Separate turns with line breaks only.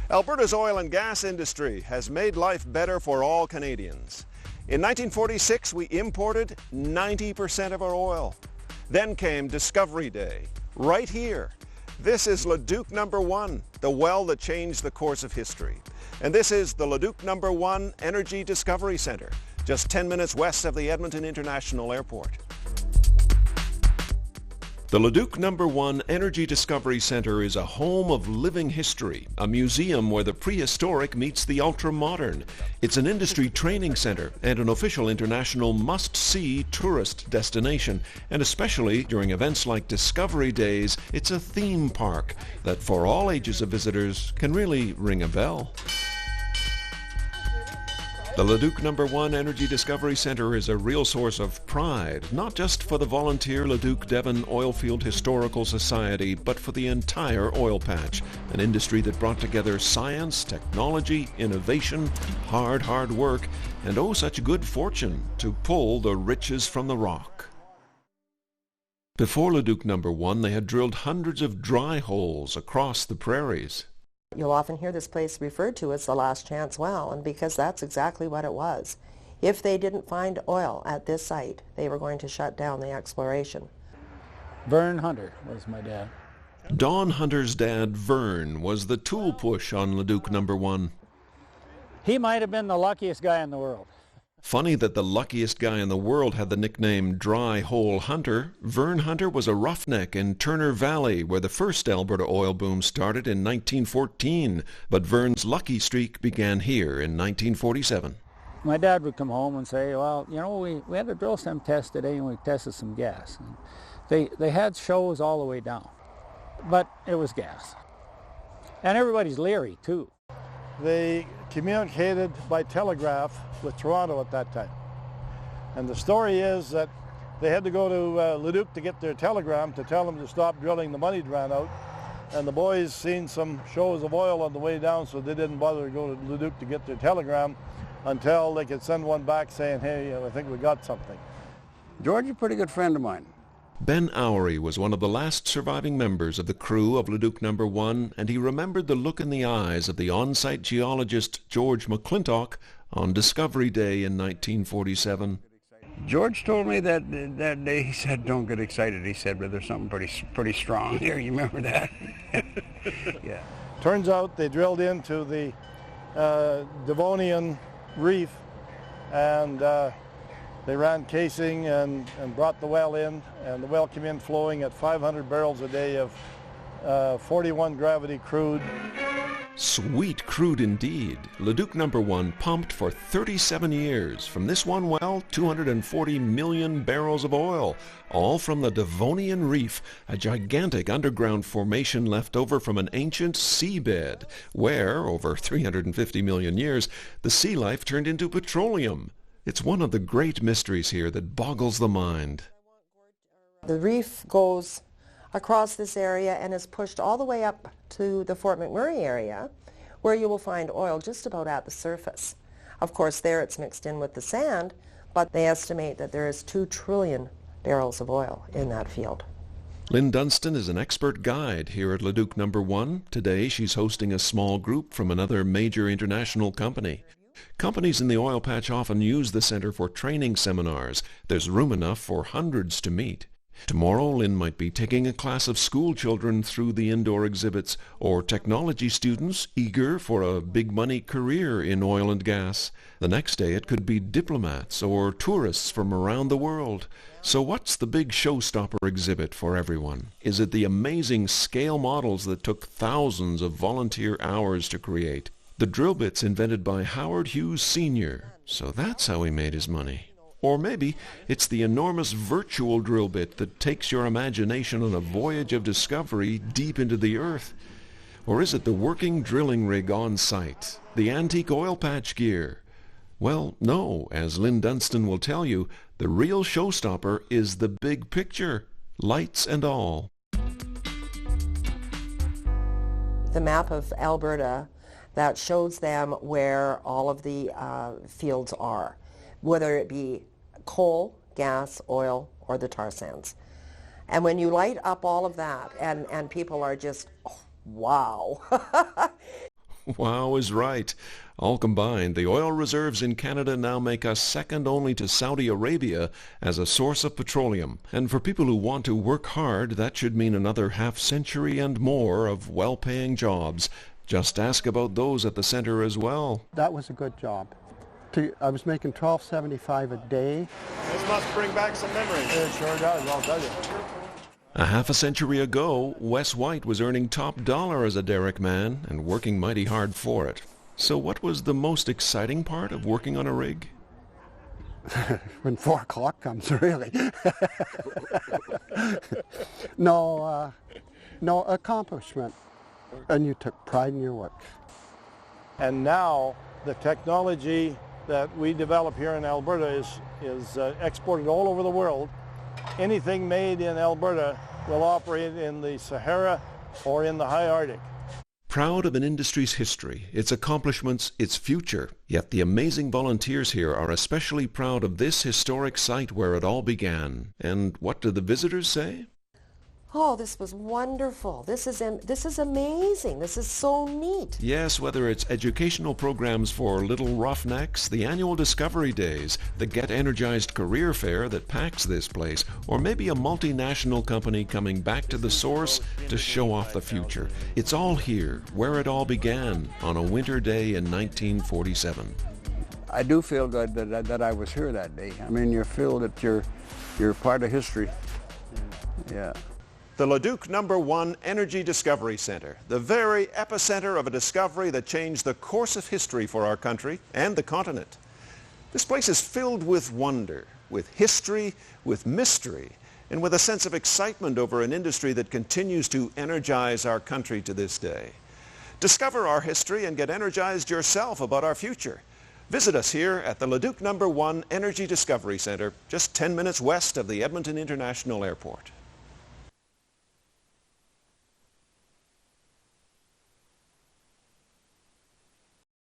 Alberta's oil and gas industry has made life better for all Canadians. In 1946, we imported 90% of our oil. Then came Discovery Day, right here. This is Leduc No. 1, the well that changed the course of history. And this is the Leduc No. 1 Energy Discovery Centre, just 10 minutes west of the Edmonton International Airport. The Leduc No. 1 Energy Discovery Centre is a home of living history, a museum where the prehistoric meets the ultra-modern. It's an industry training centre and an official international must-see tourist destination. And especially during events like Discovery Days, it's a theme park that for all ages of visitors can really ring a bell. The Leduc No. 1 Energy Discovery Centre is a real source of pride, not just for the volunteer Leduc Devon Oilfield Historical Society, but for the entire oil patch, an industry that brought together science, technology, innovation, hard work, and oh, such good fortune to pull the riches from the rock. Before Leduc No. 1, they had drilled hundreds of dry holes across the prairies.
You'll often hear this place referred to as the last chance well, and because that's exactly what it was. If they didn't find oil at this site, they were going to shut down the exploration.
Vern Hunter was my dad.
Don Hunter's dad, Vern, was the tool push on Leduc No. 1.
He might have been the luckiest guy in the world.
Funny that the luckiest guy in the world had the nickname Dry Hole Hunter. Vern Hunter was a roughneck in Turner Valley, where the first Alberta oil boom started in 1914. But Vern's lucky streak began here in 1947.
My dad would come home and say, well, you know, we had a drill stem test today and we tested some gas. And they had shows all the way down, but it was gas. And everybody's leery, too.
They communicated by telegraph with Toronto at that time. And the story is that they had to go to Leduc to get their telegram to tell them to stop drilling, the money'd ran out. And the boys seen some shows of oil on the way down, so they didn't bother to go to Leduc to get their telegram until they could send one back saying, hey, I think we got something.
George is a pretty good friend of mine.
Ben Oury was one of the last surviving members of the crew of Leduc No. 1, and he remembered the look in the eyes of the on-site geologist George McClintock on Discovery Day in 1947.
George told me that day, he said, don't get excited. He said, but there's something pretty strong here. You remember that? Yeah.
Turns out they drilled into the Devonian reef, and they ran casing and brought the well in, and the well came in flowing at 500 barrels a day of 41 gravity crude.
Sweet crude indeed. Leduc No. 1 pumped for 37 years. From this one well, 240 million barrels of oil, all from the Devonian Reef, a gigantic underground formation left over from an ancient seabed, where, over 350 million years, the sea life turned into petroleum. It's one of the great mysteries here that boggles the mind.
The reef goes across this area and is pushed all the way up to the Fort McMurray area, where you will find oil just about at the surface. Of course, there it's mixed in with the sand, but they estimate that there is 2 trillion barrels of oil in that field.
Lynn Dunstan is an expert guide here at Leduc No. 1. Today she's hosting a small group from another major international company. Companies in the oil patch often use the center for training seminars. There's room enough for hundreds to meet. Tomorrow, Lynn might be taking a class of school children through the indoor exhibits, or technology students eager for a big-money career in oil and gas. The next day it could be diplomats or tourists from around the world. So what's the big showstopper exhibit for everyone? Is it the amazing scale models that took thousands of volunteer hours to create? The drill bits invented by Howard Hughes Sr., so that's how he made his money. Or maybe it's the enormous virtual drill bit that takes your imagination on a voyage of discovery deep into the earth. Or is it the working drilling rig on site, the antique oil patch gear? Well, no, as Lynn Dunstan will tell you, the real showstopper is the big picture, lights and all.
The map of Alberta that shows them where all of the fields are, whether it be coal, gas, oil, or the tar sands. And when you light up all of that, and people are just, oh, wow.
Wow is right. All combined, the oil reserves in Canada now make us second only to Saudi Arabia as a source of petroleum. And for people who want to work hard, that should mean another half-century and more of well-paying jobs. Just ask about those at the center as well.
That was a good job. I was making $12.75 a day.
This must bring back some memories. It sure does, I'll tell you.
A half a century ago, Wes White was earning top dollar as a derrick man and working mighty hard for it. So what was the most exciting part of working on a rig?
When 4 o'clock comes, really. No accomplishment. And you took pride in your work.
And now the technology that we develop here in Alberta is exported all over the world. Anything made in Alberta will operate in the Sahara or in the high Arctic.
Proud of an industry's history, its accomplishments, its future. Yet the amazing volunteers here are especially proud of this historic site where it all began. And what do the visitors say?
Oh, this was wonderful. This is amazing. This is so neat.
Yes, whether it's educational programs for little roughnecks, the annual Discovery Days, the Get Energized Career Fair that packs this place, or maybe a multinational company coming back to the source to show off the future. It's all here, where it all began, on a winter day in 1947.
I do feel good that I was here that day. I mean, you feel that you're part of history. Yeah.
The Leduc No. 1 Energy Discovery Center, the very epicenter of a discovery that changed the course of history for our country and the continent. This place is filled with wonder, with history, with mystery, and with a sense of excitement over an industry that continues to energize our country to this day. Discover our history and get energized yourself about our future. Visit us here at the Leduc No. 1 Energy Discovery Center, just 10 minutes west of the Edmonton International Airport.